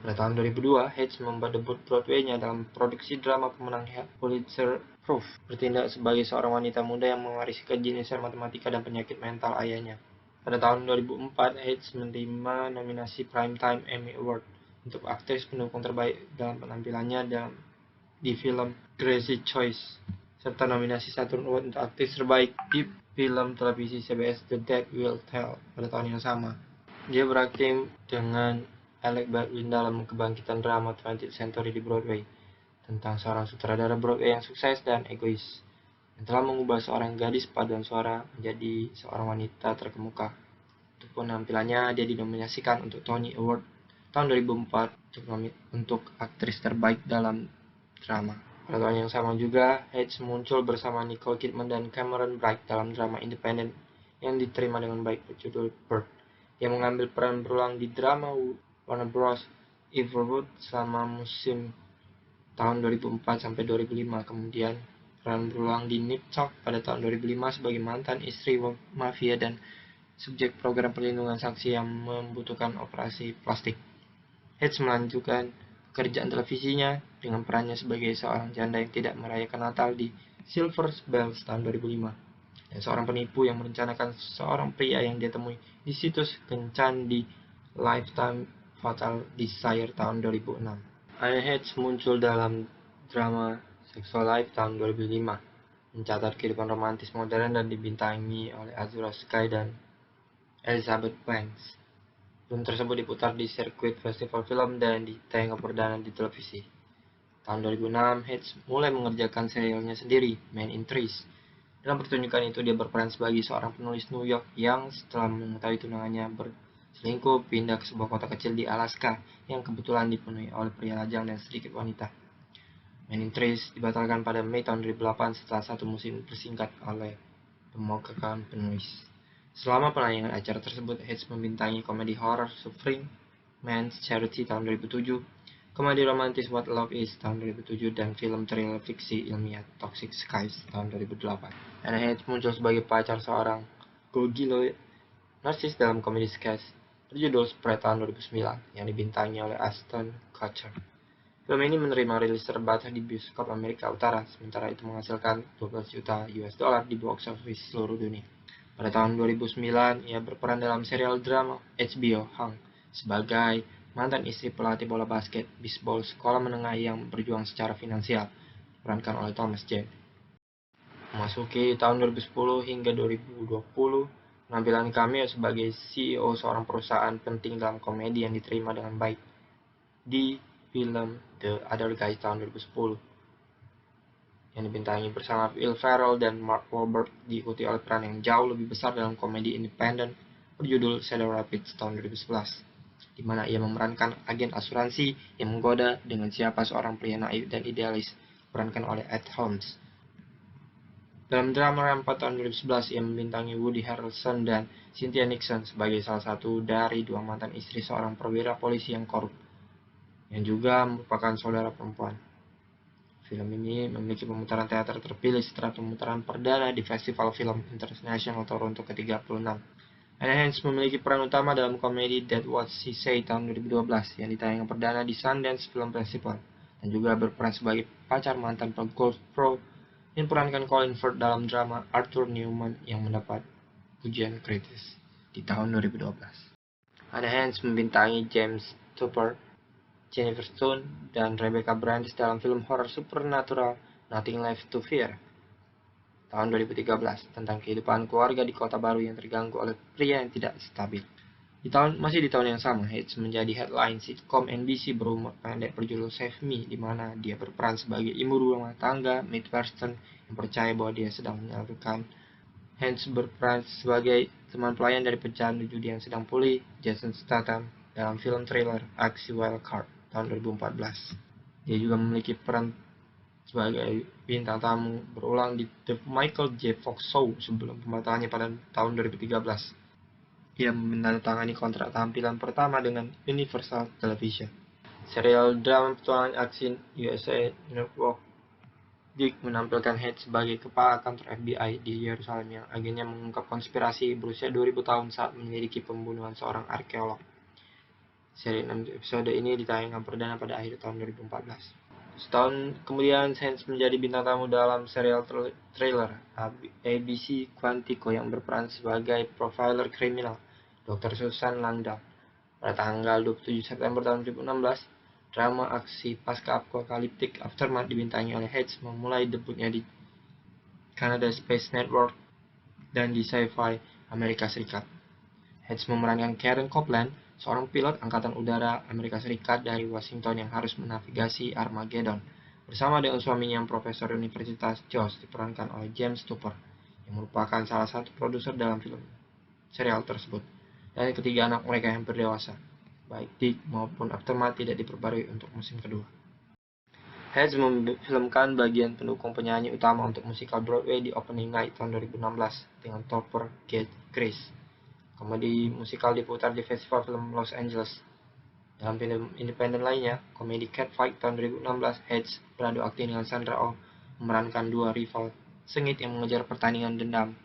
Pada tahun 2002, Hedges membuat debut Broadway-nya dalam produksi drama pemenang Pulitzer Prize, bertindak sebagai seorang wanita muda yang mewarisi kejeniusan matematika dan penyakit mental ayahnya. Pada tahun 2004, Hedges menerima nominasi Primetime Emmy Award untuk aktris pendukung terbaik dalam penampilannya di film Crazy Choice, serta nominasi Saturn Award untuk aktris terbaik di film televisi CBS The Dead Will Tell pada tahun yang sama. Dia berakting dengan Alec Baldwin dalam kebangkitan drama 20th Century di Broadway, tentang seorang sutradara Broadway yang sukses dan egois, yang telah mengubah seorang gadis paduan suara menjadi seorang wanita terkemuka. Untuk penampilannya, dia dinominasikan untuk Tony Award tahun 2004 untuk aktris terbaik dalam drama. Pada tahun yang sama juga, Hedges muncul bersama Nicole Kidman dan Cameron Bright dalam drama independen yang diterima dengan baik berjudul Bird. Dia mengambil peran berulang di drama Warner Bros. Everwood selama musim tahun 2004 sampai 2005. Kemudian peran berulang di Nip Tuck pada tahun 2005 sebagai mantan istri mafia dan subjek program perlindungan saksi yang membutuhkan operasi plastik. Hedges melanjutkan pekerjaan televisinya dengan perannya sebagai seorang janda yang tidak merayakan Natal di Silver Bells tahun 2005, dan seorang penipu yang merencanakan seorang pria yang dia temui di situs kencan di Lifetime Fatal Desire tahun 2006. Hedges muncul dalam drama Sexual Life tahun 2005, mencatat kehidupan romantis modern dan dibintangi oleh Azura Sky dan Elizabeth Banks. Film tersebut diputar di sirkuit festival film dan ditayangkan perdana di televisi. Tahun 2006, Hedges mulai mengerjakan serialnya sendiri, Man in Trees. Dalam pertunjukan itu, dia berperan sebagai seorang penulis New York yang setelah mengetahui tunangannya berselingkuh pindah ke sebuah kota kecil di Alaska yang kebetulan dipenuhi oleh pria lajang dan sedikit wanita. Man in Trees dibatalkan pada Mei tahun 2008 setelah satu musim tersingkat oleh pemogokan penulis. Selama penayangan acara tersebut, Hedges membintangi komedi horror Suffering Man's Charity tahun 2007, komedi romantis What Love Is tahun 2007, dan film thriller fiksi ilmiah Toxic Skies tahun 2008. Hedges muncul sebagai pacar seorang gigolo narsis dalam komedi sketch berjudul Spread tahun 2009 yang dibintangi oleh Ashton Kutcher. Film ini menerima rilis terbatas di bioskop Amerika Utara, sementara itu menghasilkan 12 juta US dollar di box office seluruh dunia. Pada tahun 2009, ia berperan dalam serial drama HBO Hang sebagai mantan istri pelatih bola basket bisbol sekolah menengah yang berjuang secara finansial, diperankan oleh Thomas Jane. Memasuki tahun 2010 hingga 2020, penampilan cameo sebagai CEO seorang perusahaan penting dalam komedi yang diterima dengan baik di film The Other Guys tahun 2010. Yang dibintangi bersama Will Ferrell dan Mark Wahlberg, diikuti oleh peran yang jauh lebih besar dalam komedi independen berjudul Cedar Rapids tahun 2011, di mana ia memerankan agen asuransi yang menggoda dengan siapa seorang pria naif dan idealis, diperankan oleh Ed Helms. Dalam drama Rampart tahun 2011, ia membintangi Woody Harrelson dan Cynthia Nixon sebagai salah satu dari dua mantan istri seorang perwira polisi yang korup, yang juga merupakan saudara perempuan. Film ini memiliki pemutaran teater terpilih setelah pemutaran perdana di Festival Film International Toronto ke-36. Hedges memiliki peran utama dalam komedi That's What She Said tahun 2012 yang ditayangkan perdana di Sundance Film Festival, dan juga berperan sebagai pacar mantan pegolf pro yang perankan Colin Firth dalam drama Arthur Newman yang mendapat pujian kritis di tahun 2012. Hedges membintangi James Tupper, Jennifer Stone, dan Rebecca Brandes dalam film horor supernatural Nothing Left to Fear tahun 2013 tentang kehidupan keluarga di kota baru yang terganggu oleh pria yang tidak stabil. Masih di tahun yang sama, Hedges menjadi headline sitkom NBC berumur pendek berjudul Save Me, di mana dia berperan sebagai ibu rumah tangga Midwestern yang percaya bahwa dia sedang menyalurkan. Hedges berperan sebagai teman pelayan dari pecahan judi yang sedang pulih, Jason Statham, dalam film thriller aksi Wild Card tahun 2014. Dia juga memiliki peran sebagai bintang tamu berulang di The Michael J. Fox Show sebelum pembatalannya pada tahun 2013. Ia menandatangani kontrak tampilan pertama dengan Universal Television. Serial drama petualangan aksi USA Network Geek menampilkan Hedges sebagai kepala kantor FBI di Yerusalem yang agennya mengungkap konspirasi berusia 2000 tahun saat menyelidiki pembunuhan seorang arkeolog. Seri 6 episode ini ditayangkan perdana pada akhir tahun 2014. Setahun kemudian, Hayes menjadi bintang tamu dalam serial thriller ABC Quantico yang berperan sebagai profiler kriminal, Dr. Susan Langdon. Pada tanggal 27 September tahun 2016, drama aksi pasca-apokaliptik Aftermath dibintangi oleh Hayes, memulai debutnya di Canada Space Network dan di Sci-Fi Amerika Serikat. Hayes memerankan Karen Copeland, seorang pilot Angkatan Udara Amerika Serikat dari Washington yang harus menavigasi Armageddon, bersama dengan suaminya yang profesor Universitas Jos, diperankan oleh James Tupper, yang merupakan salah satu produser dalam film serial tersebut, dan ketiga anak mereka yang berdewasa, baik Dick maupun Aftermath tidak diperbarui untuk musim kedua. Hayes memfilmkan bagian pendukung penyanyi utama untuk musikal Broadway di Opening Night tahun 2016 dengan Topper Grace. Komedi musikal diputar di Festival Film Los Angeles. Dalam film independen lainnya, komedi Catfight tahun 2016, Hayes beradu akting dengan Sandra Oh memerankan dua rival sengit yang mengejar pertandingan dendam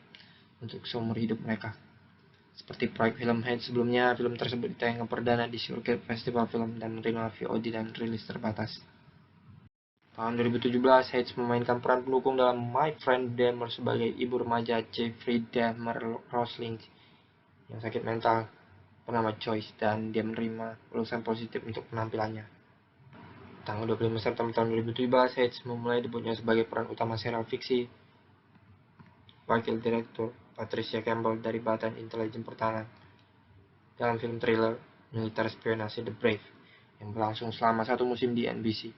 untuk seumur hidup mereka. Seperti proyek film Hayes sebelumnya, film tersebut ditayangkan perdana di sirkuit Festival Film dan menerima VOD dan rilis terbatas. Tahun 2017, Hayes memainkan peran pendukung dalam My Friend Dahmer sebagai ibu remaja Jeffrey Dahmer Rosling yang sakit mental bernama Joyce, dan dia menerima lulusan positif untuk penampilannya. Tanggal 25 September tahun 2017, Hayes memulai debutnya sebagai peran utama serial fiksi Wakil Direktur Patricia Campbell dari Badan Intelijen Pertahanan dalam film thriller militer spionase The Brave yang berlangsung selama satu musim di NBC.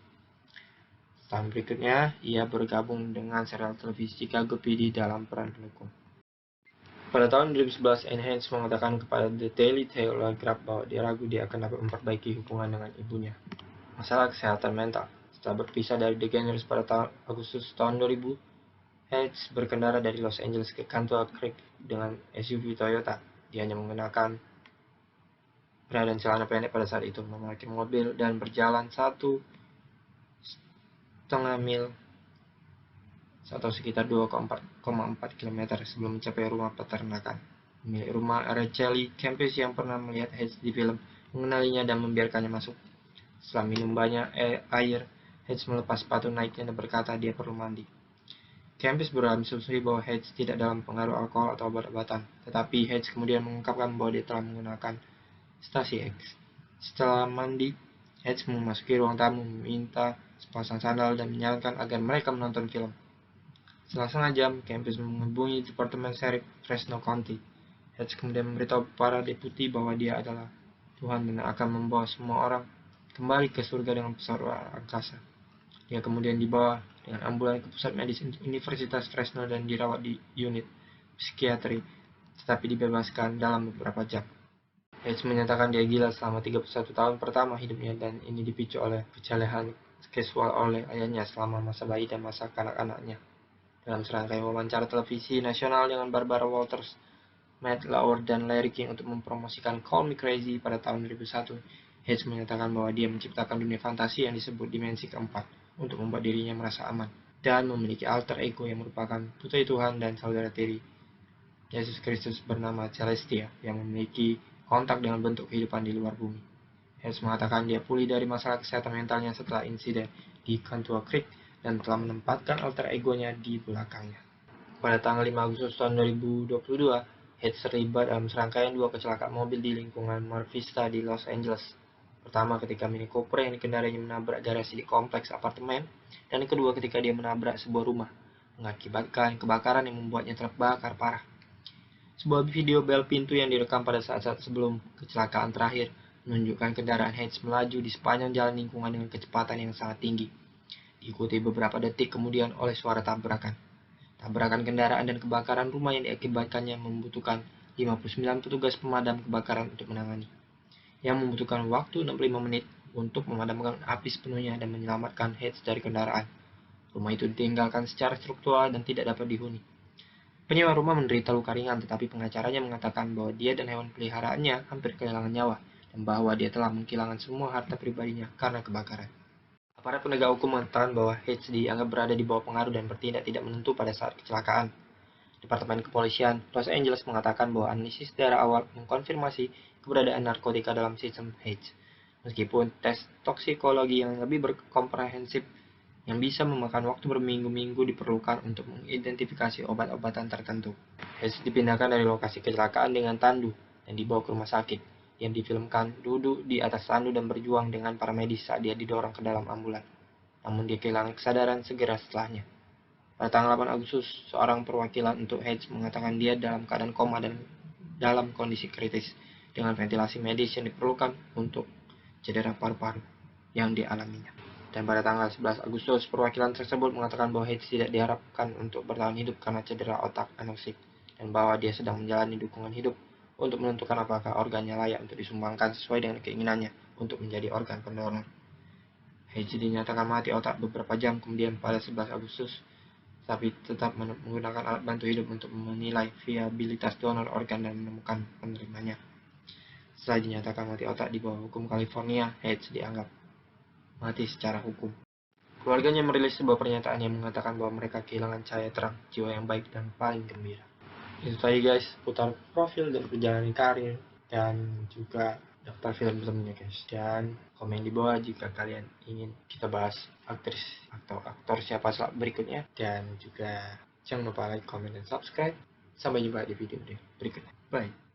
Tahun berikutnya, ia bergabung dengan serial televisi Chicago PD dalam peran pendukung. Pada tahun 2011, Hayes mengatakan kepada The Daily Telegraph bahwa dia ragu dia akan dapat memperbaiki hubungan dengan ibunya. Masalah kesehatan mental. Setelah berpisah dari The Gainers pada Agustus tahun 2000, Hayes berkendara dari Los Angeles ke Cantua Creek dengan SUV Toyota. Dia hanya mengenakan bra dan celana pendek pada saat itu, memiliki mobil, dan berjalan 1,5 mil atau sekitar 2,4 km sebelum mencapai rumah peternakan. Pemilik rumah, Araceli Kempis, yang pernah melihat Hayes di film, mengenalinya dan membiarkannya masuk. Setelah minum banyak air, Hayes melepas sepatu Nike dan berkata dia perlu mandi. Kempis berasumsi bahwa Hayes tidak dalam pengaruh alkohol atau obat-obatan, tetapi Hayes kemudian mengungkapkan bahwa dia telah menggunakan Stasi X. Setelah mandi, Hayes memasuki ruang tamu, meminta sepasang sandal dan menyarankan agar mereka menonton film. Setelah setengah jam, Kempis menghubungi Departemen Sheriff Fresno County. Hayes kemudian memberitahu para deputi bahwa dia adalah Tuhan dan akan membawa semua orang kembali ke surga dengan pesawat angkasa. Dia kemudian dibawa dengan ambulan ke pusat medis Universitas Fresno dan dirawat di unit psikiatri, tetapi dibebaskan dalam beberapa jam. Hayes menyatakan dia gila selama 31 tahun pertama hidupnya, dan ini dipicu oleh kejelehan seksual oleh ayahnya selama masa bayi dan masa kanak-kanaknya. Dalam serangkaian wawancara televisi nasional dengan Barbara Walters, Matt Lauer, dan Larry King untuk mempromosikan Call Me Crazy pada tahun 2001, Hayes menyatakan bahwa dia menciptakan dunia fantasi yang disebut dimensi keempat untuk membuat dirinya merasa aman dan memiliki alter ego yang merupakan putri Tuhan dan saudara tiri Yesus Kristus bernama Celestia yang memiliki kontak dengan bentuk kehidupan di luar bumi. Hayes mengatakan dia pulih dari masalah kesehatan mentalnya setelah insiden di Cantua Creek dan telah menempatkan alter egonya di belakangnya. Pada tanggal 5 Agustus tahun 2022, Hayes terlibat dalam serangkaian dua kecelakaan mobil di lingkungan Mar Vista di Los Angeles. Pertama ketika Mini Cooper yang dikendarainya menabrak garasi di kompleks apartemen, dan yang kedua ketika dia menabrak sebuah rumah, mengakibatkan kebakaran yang membuatnya terbakar parah. Sebuah video bel pintu yang direkam pada saat-saat sebelum kecelakaan terakhir menunjukkan kendaraan Hayes melaju di sepanjang jalan lingkungan dengan kecepatan yang sangat tinggi, diikuti beberapa detik kemudian oleh suara tabrakan. Tabrakan kendaraan dan kebakaran rumah yang diakibatkannya membutuhkan 59 petugas pemadam kebakaran untuk menangani, yang membutuhkan waktu 65 menit untuk memadamkan api sepenuhnya dan menyelamatkan Hayes dari kendaraan. Rumah itu ditinggalkan secara struktural dan tidak dapat dihuni. Penyewa rumah menderita luka ringan, tetapi pengacaranya mengatakan bahwa dia dan hewan peliharaannya hampir kehilangan nyawa, dan bahwa dia telah kehilangan semua harta pribadinya karena kebakaran. Aparat penegak hukum mengatakan bahwa Hayes dianggap berada di bawah pengaruh dan bertindak tidak menentu pada saat kecelakaan. Departemen Kepolisian Los Angeles mengatakan bahwa analisis darah awal mengkonfirmasi keberadaan narkotika dalam sistem H. Meskipun tes toksikologi yang lebih berkomprehensif yang bisa memakan waktu berminggu-minggu diperlukan untuk mengidentifikasi obat-obatan tertentu. H dipindahkan dari lokasi kecelakaan dengan tandu dan dibawa ke rumah sakit. Yang difilmkan duduk di atas tandu dan berjuang dengan para medis saat dia didorong ke dalam ambulan. Namun dia kehilangan kesadaran segera setelahnya. Pada tanggal 8 Agustus, seorang perwakilan untuk H mengatakan dia dalam keadaan koma dan dalam kondisi kritis dengan ventilasi medis yang diperlukan untuk cedera paru-paru yang dialaminya. Dan pada tanggal 11 Agustus, perwakilan tersebut mengatakan bahwa H tidak diharapkan untuk bertahan hidup karena cedera otak anoksik dan bahwa dia sedang menjalani dukungan hidup untuk menentukan apakah organnya layak untuk disumbangkan sesuai dengan keinginannya untuk menjadi organ pendonor. H dinyatakan mati otak beberapa jam kemudian pada 11 Agustus, tapi tetap menggunakan alat bantu hidup untuk menilai viabilitas donor organ dan menemukan penerimanya. Setelah dinyatakan mati otak di bawah hukum California, H dianggap mati secara hukum. Keluarganya merilis sebuah pernyataan yang mengatakan bahwa mereka kehilangan cahaya terang, jiwa yang baik dan paling gembira. Itu tadi guys, putar profil dan perjalanan karir dan juga daftar film filmnya guys. Dan komen di bawah jika kalian ingin kita bahas aktris atau aktor siapa berikutnya. Dan juga jangan lupa like, comment, dan subscribe. Sampai jumpa di video berikutnya. Bye.